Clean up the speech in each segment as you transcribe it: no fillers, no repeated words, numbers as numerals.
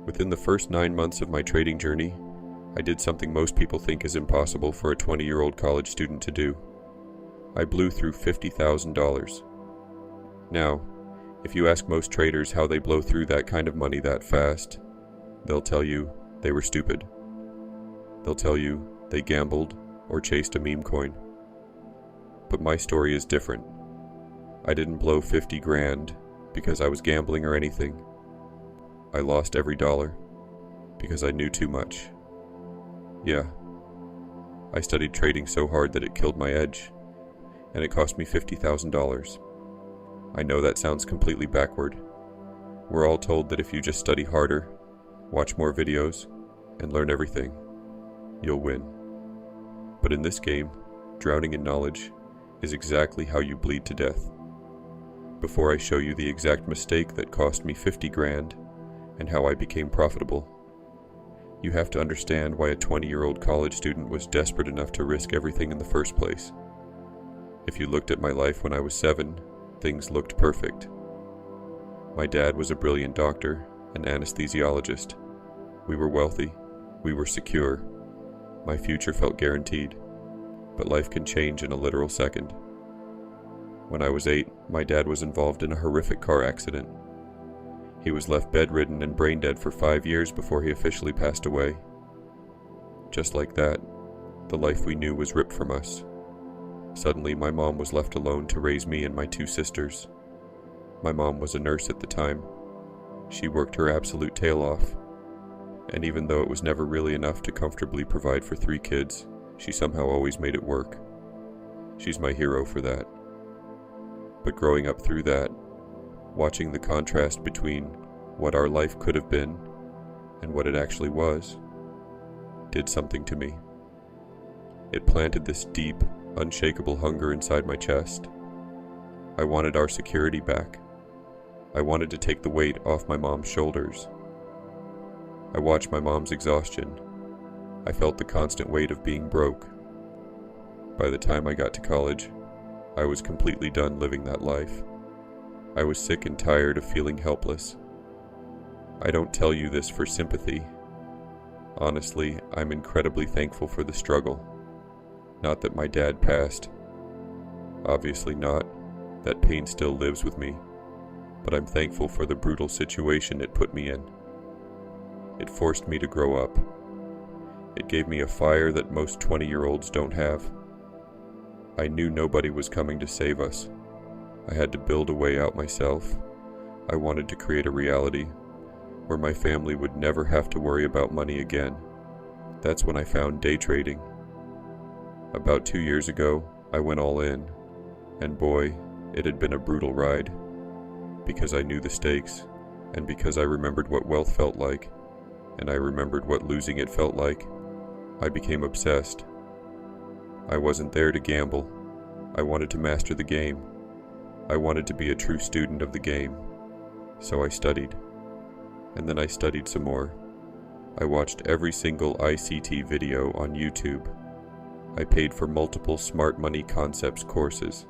Within the first 9 months of my trading journey, I did something most people think is impossible for a 20-year-old college student to do. I blew through $50,000. Now, if you ask most traders how they blow through that kind of money that fast, they'll tell you they were stupid. They'll tell you they gambled or chased a meme coin. But my story is different. I didn't blow 50 grand because I was gambling or anything. I lost every dollar because I knew too much. Yeah, I studied trading so hard that it killed my edge, and it cost me $50,000. I know that sounds completely backward. We're all told that if you just study harder, watch more videos, and learn everything, you'll win. But in this game, drowning in knowledge is exactly how you bleed to death. Before I show you the exact mistake that cost me 50 grand and how I became profitable, you have to understand why a 20-year-old college student was desperate enough to risk everything in the first place. If you looked at my life when I was 7, things looked perfect. My dad was a brilliant doctor, an anesthesiologist. We were wealthy, we were secure. My future felt guaranteed, but life can change in a literal second. When I was 8, my dad was involved in a horrific car accident. He was left bedridden and brain dead for 5 years before he officially passed away. Just like that, the life we knew was ripped from us. Suddenly, my mom was left alone to raise me and my 2 sisters. My mom was a nurse at the time. She worked her absolute tail off, and even though it was never really enough to comfortably provide for 3 kids, she somehow always made it work. She's my hero for that. But growing up through that, watching the contrast between what our life could have been and what it actually was, did something to me. It planted this deep, unshakable hunger inside my chest. I wanted our security back. I wanted to take the weight off my mom's shoulders. I watched my mom's exhaustion. I felt the constant weight of being broke. By the time I got to college, I was completely done living that life. I was sick and tired of feeling helpless. I don't tell you this for sympathy. Honestly, I'm incredibly thankful for the struggle. Not that my dad passed. Obviously not. That pain still lives with me. But I'm thankful for the brutal situation it put me in. It forced me to grow up. It gave me a fire that most 20-year-olds don't have. I knew nobody was coming to save us. I had to build a way out myself. I wanted to create a reality where my family would never have to worry about money again. That's when I found day trading. About 2 years ago, I went all in, and boy, it had been a brutal ride. Because I knew the stakes, and because I remembered what wealth felt like, and I remembered what losing it felt like, I became obsessed. I wasn't there to gamble. I wanted to master the game. I wanted to be a true student of the game. So I studied. And then I studied some more. I watched every single ICT video on YouTube. I paid for multiple smart money concepts courses.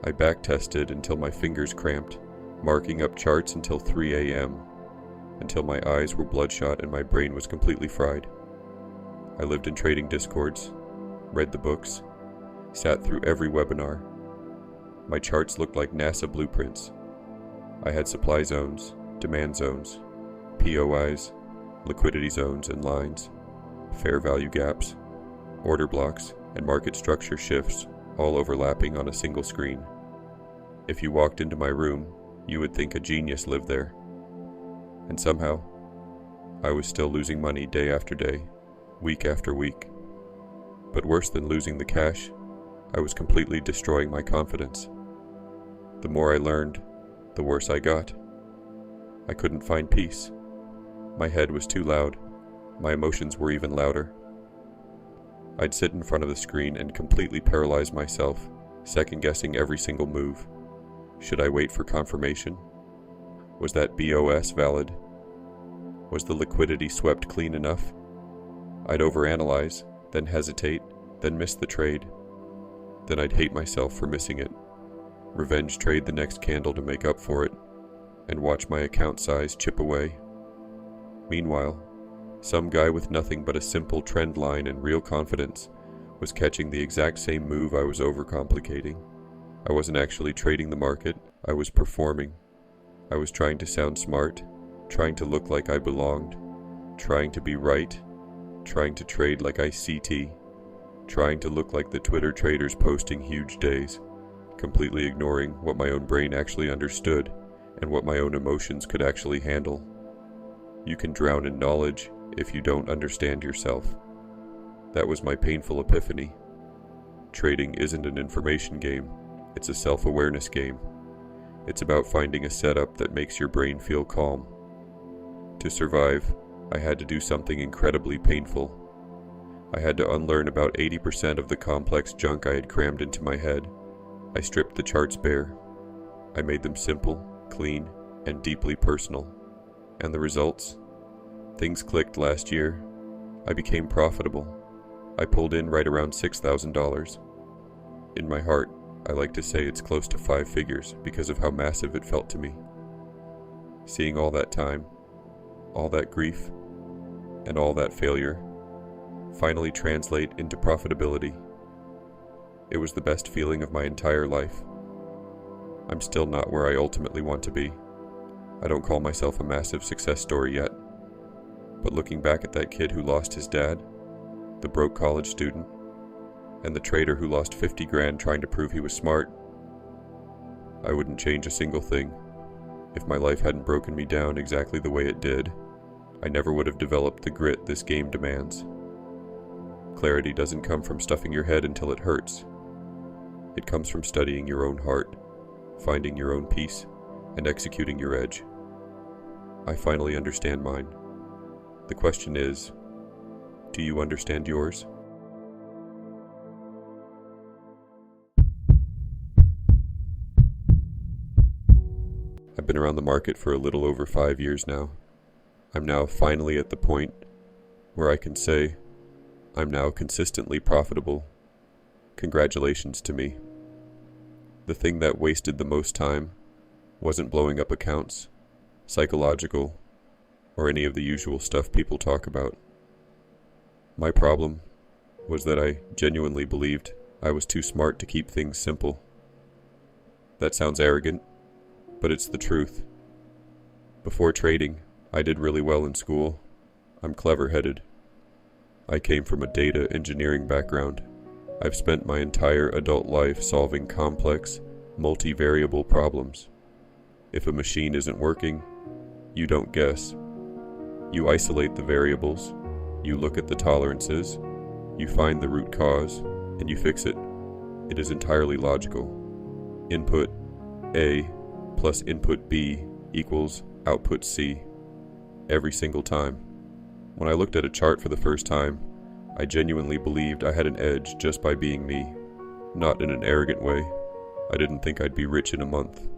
I backtested until my fingers cramped, marking up charts until 3 a.m., until my eyes were bloodshot and my brain was completely fried. I lived in trading discords, read the books, sat through every webinar. My charts looked like NASA blueprints. I had supply zones, demand zones, POIs, liquidity zones and lines, fair value gaps, order blocks, and market structure shifts all overlapping on a single screen. If you walked into my room, you would think a genius lived there. And somehow, I was still losing money day after day, week after week. But worse than losing the cash, I was completely destroying my confidence. The more I learned, the worse I got. I couldn't find peace. My head was too loud. My emotions were even louder. I'd sit in front of the screen and completely paralyze myself, second-guessing every single move. Should I wait for confirmation? Was that BOS valid? Was the liquidity swept clean enough? I'd overanalyze, then hesitate, then miss the trade. Then I'd hate myself for missing it. Revenge trade the next candle to make up for it, and watch my account size chip away. Meanwhile, some guy with nothing but a simple trend line and real confidence was catching the exact same move I was overcomplicating. I wasn't actually trading the market, I was performing. I was trying to sound smart, trying to look like I belonged, trying to be right, trying to trade like I CT, trying to look like the Twitter traders posting huge days, completely ignoring what my own brain actually understood and what my own emotions could actually handle. You can drown in knowledge if you don't understand yourself. That was my painful epiphany. Trading isn't an information game, it's a self-awareness game. It's about finding a setup that makes your brain feel calm. To survive, I had to do something incredibly painful. I had to unlearn about 80% of the complex junk I had crammed into my head. I stripped the charts bare. I made them simple, clean, and deeply personal. And the results? Things clicked last year. I became profitable. I pulled in right around $6,000. In my heart, I like to say it's close to 5 figures because of how massive it felt to me. Seeing all that time, all that grief, and all that failure finally translate into profitability. It was the best feeling of my entire life. I'm still not where I ultimately want to be. I don't call myself a massive success story yet. But looking back at that kid who lost his dad, the broke college student, and the trader who lost 50 grand trying to prove he was smart, I wouldn't change a single thing. If my life hadn't broken me down exactly the way it did, I never would have developed the grit this game demands. Clarity doesn't come from stuffing your head until it hurts. It comes from studying your own heart, finding your own peace, and executing your edge. I finally understand mine. The question is, do you understand yours? I've been around the market for a little over 5 years now. I'm now finally at the point where I can say, I'm now consistently profitable. Congratulations to me. The thing that wasted the most time wasn't blowing up accounts, psychological, or any of the usual stuff people talk about. My problem was that I genuinely believed I was too smart to keep things simple. That sounds arrogant, but it's the truth. Before trading, I did really well in school. I'm clever-headed. I came from a data engineering background. I've spent my entire adult life solving complex, multivariable problems. If a machine isn't working, you don't guess. You isolate the variables, you look at the tolerances, you find the root cause, and you fix it. It is entirely logical. Input A plus input B equals output C. Every single time. When I looked at a chart for the first time, I genuinely believed I had an edge just by being me. Not in an arrogant way. I didn't think I'd be rich in a month.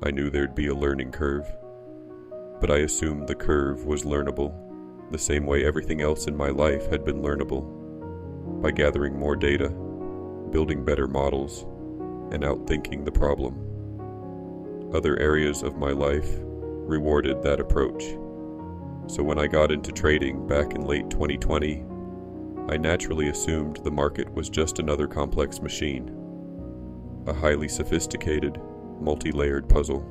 I knew there'd be a learning curve. But I assumed the curve was learnable, the same way everything else in my life had been learnable. By gathering more data, building better models, and outthinking the problem. Other areas of my life rewarded that approach. So when I got into trading back in late 2020, I naturally assumed the market was just another complex machine, a highly sophisticated, multi-layered puzzle.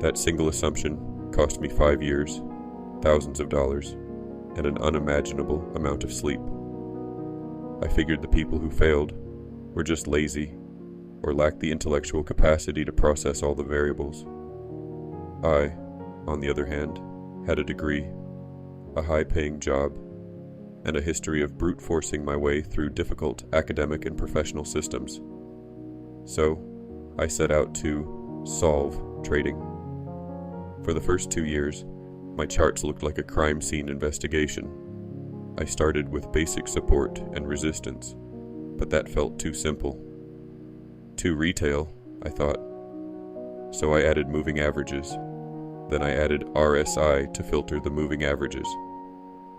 That single assumption cost me 5 years, thousands of dollars, and an unimaginable amount of sleep. I figured the people who failed were just lazy or lacked the intellectual capacity to process all the variables. I, on the other hand, had a degree, a high-paying job, and a history of brute forcing my way through difficult academic and professional systems. So, I set out to solve trading. For the first 2 years, my charts looked like a crime scene investigation. I started with basic support and resistance, but that felt too simple. Too retail, I thought. So I added moving averages. Then I added RSI to filter the moving averages.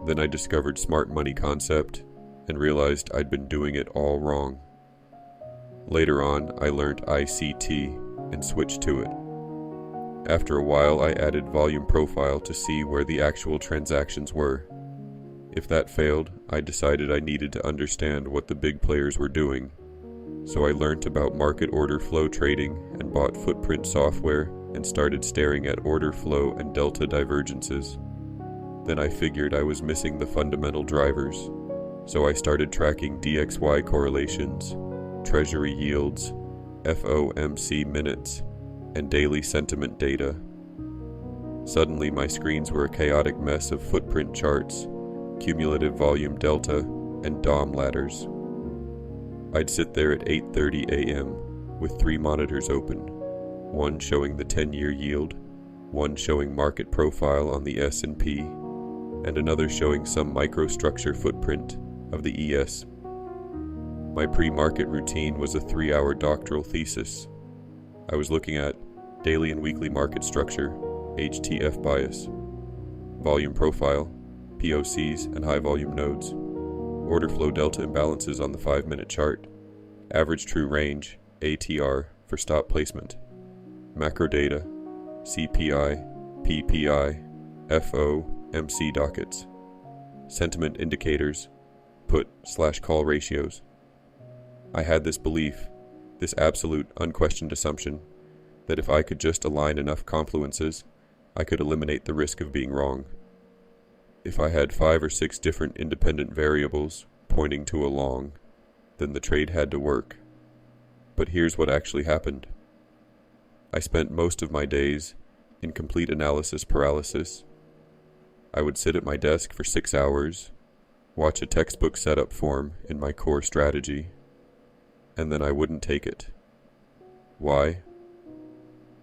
Then I discovered smart money concept and realized I'd been doing it all wrong. Later on, I learned ICT and switched to it. After a while, I added volume profile to see where the actual transactions were. If that failed, I decided I needed to understand what the big players were doing. So I learned about market order flow trading and bought footprint software and started staring at order flow and delta divergences. Then I figured I was missing the fundamental drivers. So I started tracking DXY correlations, treasury yields, FOMC minutes, and daily sentiment data. Suddenly my screens were a chaotic mess of footprint charts, cumulative volume delta, and DOM ladders. I'd sit there at 8:30 a.m. with 3 monitors open, one showing the 10-year yield, one showing market profile on the S&P, and another showing some microstructure footprint of the ES. My pre-market routine was a 3-hour doctoral thesis. I was looking at daily and weekly market structure, HTF bias, volume profile, POCs and high volume nodes, order flow delta imbalances on the 5-minute chart, average true range, ATR for stop placement, macro data, CPI, PPI, FOMC dockets, sentiment indicators, put/call ratios. I had this belief, this absolute unquestioned assumption, that if I could just align enough confluences, I could eliminate the risk of being wrong. If I had 5 or 6 different independent variables pointing to a long, then the trade had to work. But here's what actually happened. I spent most of my days in complete analysis paralysis. I would sit at my desk for 6 hours, watch a textbook setup form in my core strategy, and then I wouldn't take it. Why?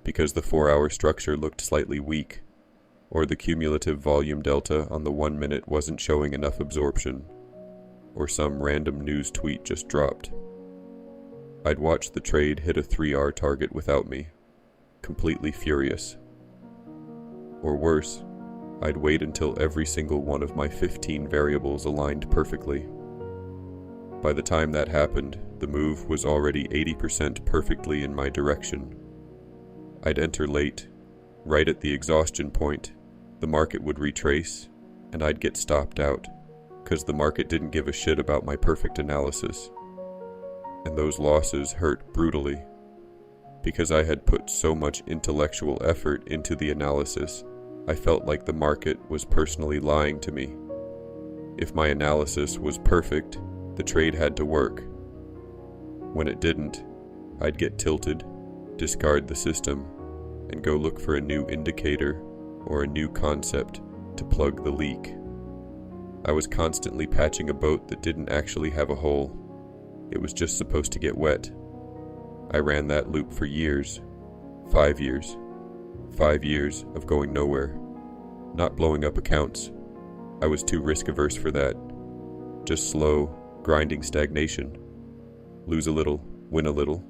Because the 4-hour structure looked slightly weak, or the cumulative volume delta on the 1 minute wasn't showing enough absorption, or some random news tweet just dropped. I'd watch the trade hit a 3R target without me, completely furious. Or worse, I'd wait until every single one of my 15 variables aligned perfectly. By the time that happened, the move was already 80% perfectly in my direction. I'd enter late, right at the exhaustion point. The market would retrace, and I'd get stopped out, because the market didn't give a shit about my perfect analysis. And those losses hurt brutally, because I had put so much intellectual effort into the analysis. I felt like the market was personally lying to me. If my analysis was perfect, the trade had to work. When it didn't, I'd get tilted, discard the system, and go look for a new indicator or a new concept to plug the leak. I was constantly patching a boat that didn't actually have a hole. It was just supposed to get wet. I ran that loop for years. 5 years. 5 years of going nowhere. Not blowing up accounts. I was too risk-averse for that. Just slow, grinding stagnation. Lose a little, win a little,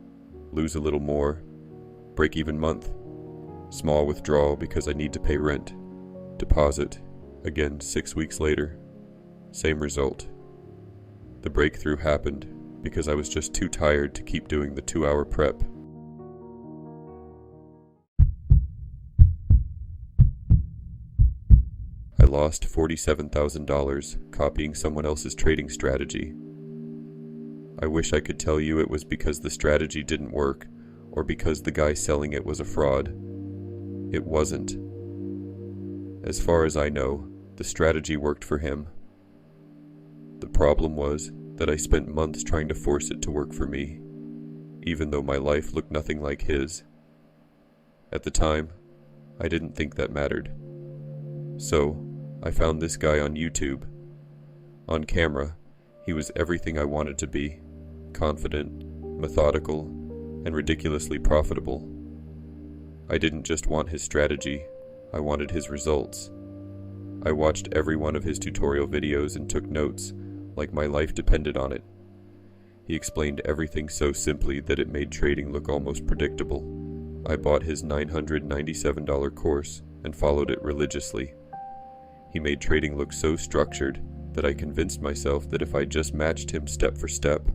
lose a little more. Break-even month. Small withdrawal because I need to pay rent. Deposit. Again 6 weeks later. Same result. The breakthrough happened because I was just too tired to keep doing the 2-hour prep. I lost $47,000 copying someone else's trading strategy. I wish I could tell you it was because the strategy didn't work or because the guy selling it was a fraud. It wasn't. As far as I know, the strategy worked for him. The problem was that I spent months trying to force it to work for me, even though my life looked nothing like his. At the time, I didn't think that mattered. So, I found this guy on YouTube. On camera, he was everything I wanted to be: confident, methodical, and ridiculously profitable. I didn't just want his strategy, I wanted his results. I watched every one of his tutorial videos and took notes, like my life depended on it. He explained everything so simply that it made trading look almost predictable. I bought his $997 course and followed it religiously. He made trading look so structured that I convinced myself that if I just matched him step for step,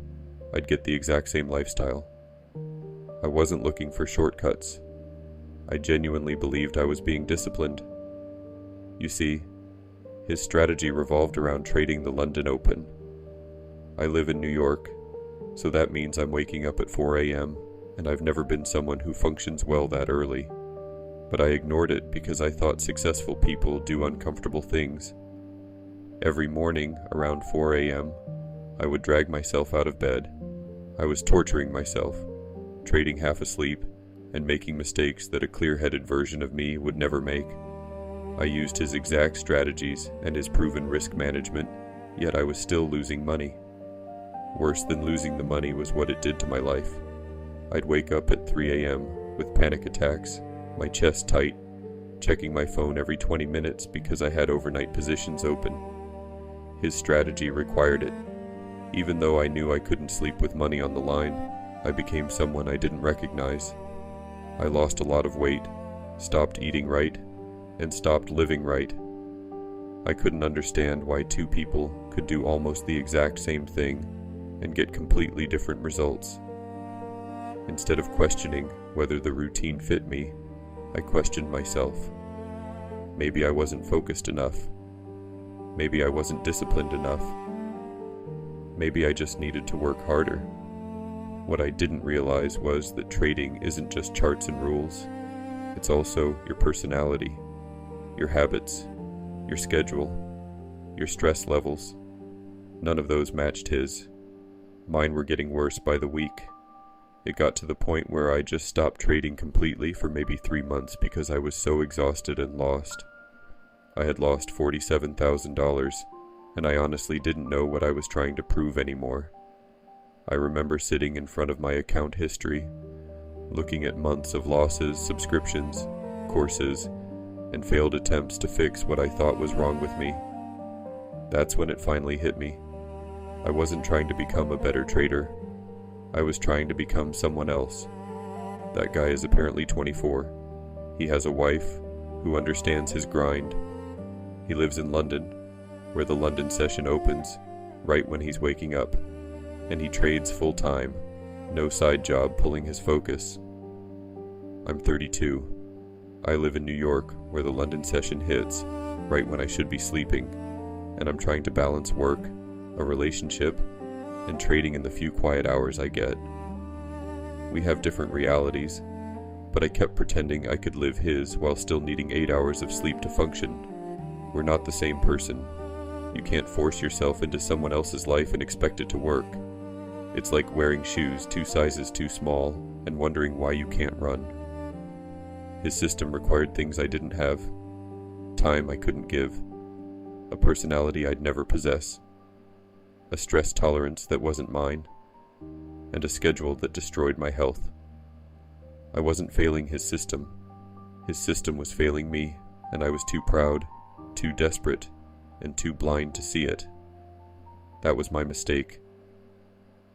I'd get the exact same lifestyle. I wasn't looking for shortcuts. I genuinely believed I was being disciplined. You see, his strategy revolved around trading the London Open. I live in New York, so that means I'm waking up at 4 a.m., and I've never been someone who functions well that early. But I ignored it because I thought successful people do uncomfortable things. Every morning, around 4 a.m., I would drag myself out of bed. I was torturing myself, trading half asleep, and making mistakes that a clear-headed version of me would never make. I used his exact strategies and his proven risk management, yet I was still losing money. Worse than losing the money was what it did to my life. I'd wake up at 3 a.m. with panic attacks, my chest tight, checking my phone every 20 minutes because I had overnight positions open. His strategy required it. Even though I knew I couldn't sleep with money on the line, I became someone I didn't recognize. I lost a lot of weight, stopped eating right, and stopped living right. I couldn't understand why two people could do almost the exact same thing and get completely different results. Instead of questioning whether the routine fit me, I questioned myself. Maybe I wasn't focused enough. Maybe I wasn't disciplined enough. Maybe I just needed to work harder. What I didn't realize was that trading isn't just charts and rules. It's also your personality, your habits, your schedule, your stress levels. None of those matched his. Mine were getting worse by the week. It got to the point where I just stopped trading completely for maybe 3 months because I was so exhausted and lost. I had lost $47,000, and I honestly didn't know what I was trying to prove anymore. I remember sitting in front of my account history, looking at months of losses, subscriptions, courses, and failed attempts to fix what I thought was wrong with me. That's when it finally hit me. I wasn't trying to become a better trader. I was trying to become someone else. That guy is apparently 24. He has a wife who understands his grind. He lives in London, where the London session opens, right when he's waking up, and he trades full-time, no side job pulling his focus. I'm 32. I live in New York, where the London session hits, right when I should be sleeping, and I'm trying to balance work, a relationship, and trading in the few quiet hours I get. We have different realities, but I kept pretending I could live his while still needing 8 hours of sleep to function. We're not the same person. You can't force yourself into someone else's life and expect it to work. It's like wearing shoes 2 sizes too small and wondering why you can't run. His system required things I didn't have, time I couldn't give, a personality I'd never possess, a stress tolerance that wasn't mine, and a schedule that destroyed my health. I wasn't failing his system. His system was failing me, and I was too proud, too desperate, and too blind to see it. That was my mistake.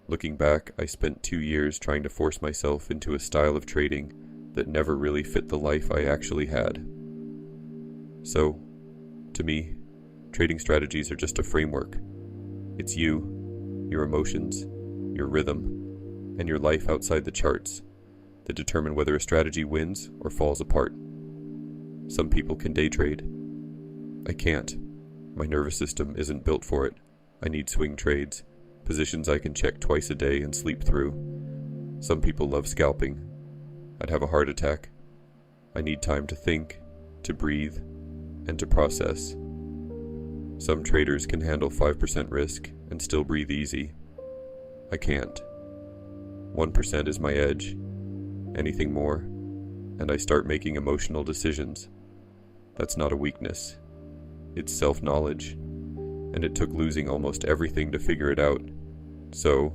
Looking back, I spent 2 years trying to force myself into a style of trading that never really fit the life I actually had. So, to me, trading strategies are just a framework. It's you, your emotions, your rhythm, and your life outside the charts that determine whether a strategy wins or falls apart. Some people can day trade. I can't. My nervous system isn't built for it. I need swing trades, positions I can check twice a day and sleep through. Some people love scalping. I'd have a heart attack. I need time to think, to breathe, and to process. Some traders can handle 5% risk and still breathe easy. I can't. 1% is my edge. Anything more, and I start making emotional decisions. That's not a weakness. It's self-knowledge, and it took losing almost everything to figure it out. So,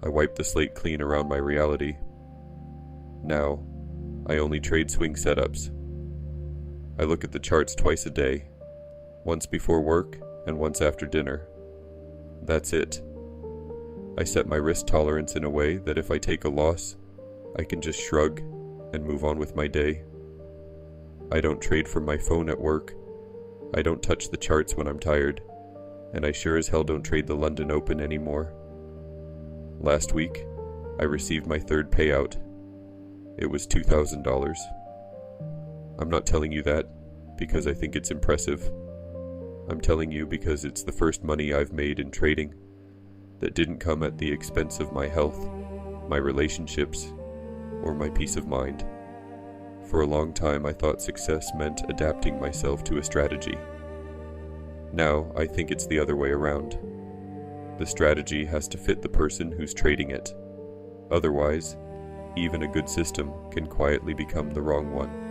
I wiped the slate clean around my reality. Now, I only trade swing setups. I look at the charts twice a day, once before work and once after dinner. That's it. I set my risk tolerance in a way that if I take a loss, I can just shrug and move on with my day. I don't trade from my phone at work. I don't touch the charts when I'm tired, and I sure as hell don't trade the London Open anymore. Last week, I received my third payout. It was $2,000. I'm not telling you that because I think it's impressive. I'm telling you because it's the first money I've made in trading that didn't come at the expense of my health, my relationships, or my peace of mind. For a long time I thought success meant adapting myself to a strategy. Now I think it's the other way around. The strategy has to fit the person who's trading it. Otherwise, even a good system can quietly become the wrong one.